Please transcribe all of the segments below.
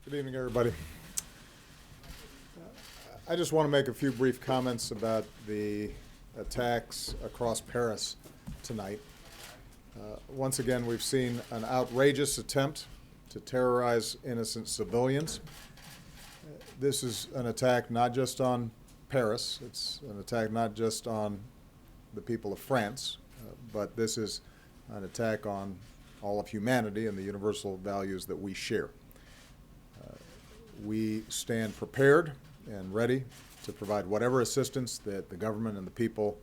Good evening, everybody. I just want to make a few brief comments about the attacks across Paris tonight. Once again, we've seen an outrageous attempt to terrorize innocent civilians. This is an attack not just on Paris, it's an attack not just on the people of France, but this is an attack on all of humanity and the universal values that we share. We stand prepared and ready to provide whatever assistance that the government and the people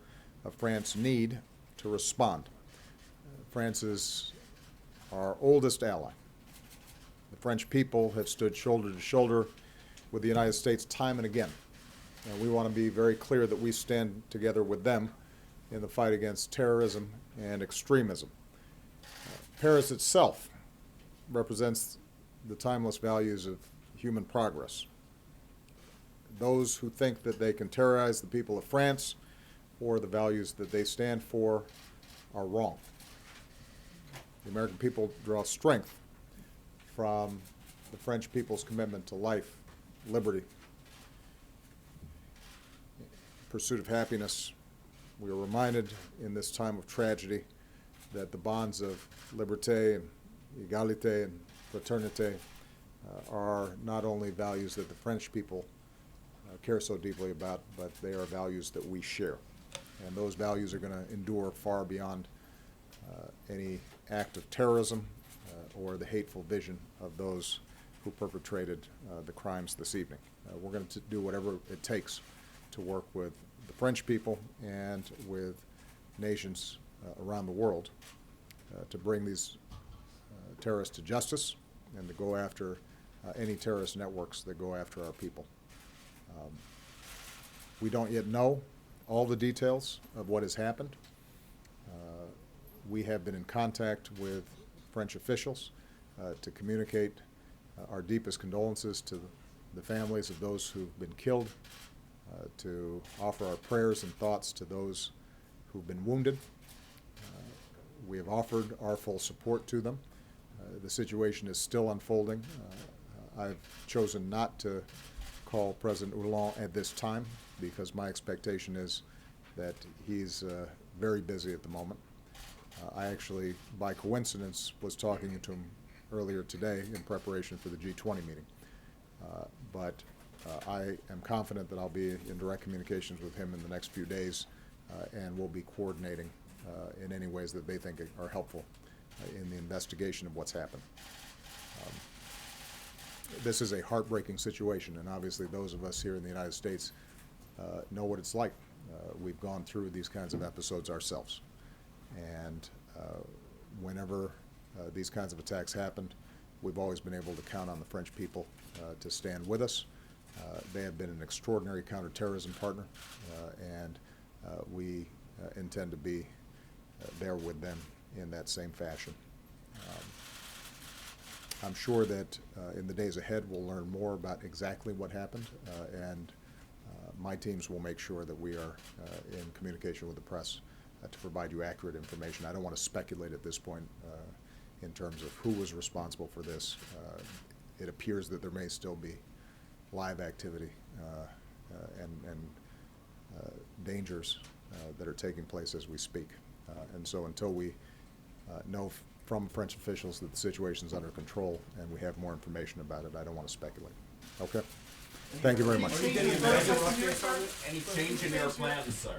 of France need to respond. France is our oldest ally. The French people have stood shoulder to shoulder with the United States time and again. And we want to be very clear that we stand together with them in the fight against terrorism and extremism. Paris itself represents the timeless values of human progress. Those who think that they can terrorize the people of France or the values that they stand for are wrong. The American people draw strength from the French people's commitment to life, liberty, pursuit of happiness. We are reminded in this time of tragedy that the bonds of liberté and égalité and fraternité are not only values that the French people care so deeply about, but they are values that we share. And those values are going to endure far beyond any act of terrorism or the hateful vision of those who perpetrated the crimes this evening. We're going to do whatever it takes to work with the French people and with nations around the world to bring these terrorists to justice and to go after any terrorist networks that go after our people. We don't yet know all the details of what has happened. We have been in contact with French officials to communicate our deepest condolences to the families of those who've been killed, to offer our prayers and thoughts to those who've been wounded. We have offered our full support to them. The situation is still unfolding. I've chosen not to call President Hollande at this time because my expectation is that he's very busy at the moment. I actually, by coincidence, was talking to him earlier today in preparation for the G20 meeting. But I am confident that I'll be in direct communications with him in the next few days, and we'll be coordinating in any ways that they think are helpful in the investigation of what's happened. This is a heartbreaking situation, and obviously those of us here in the United States know what it's like. We've gone through these kinds of episodes ourselves. And whenever these kinds of attacks happened, we've always been able to count on the French people to stand with us. They have been an extraordinary counterterrorism partner, and we intend to be there with them in that same fashion. I'm sure that in the days ahead we'll learn more about exactly what happened, and my teams will make sure that we are in communication with the press to provide you accurate information. I don't want to speculate at this point in terms of who was responsible for this. It appears that there may still be live activity and dangers that are taking place as we speak. And so until we know from French officials that the situation is under control and we have more information about it, I don't want to speculate. Okay? Thank you very much. Any change in your plans, sir?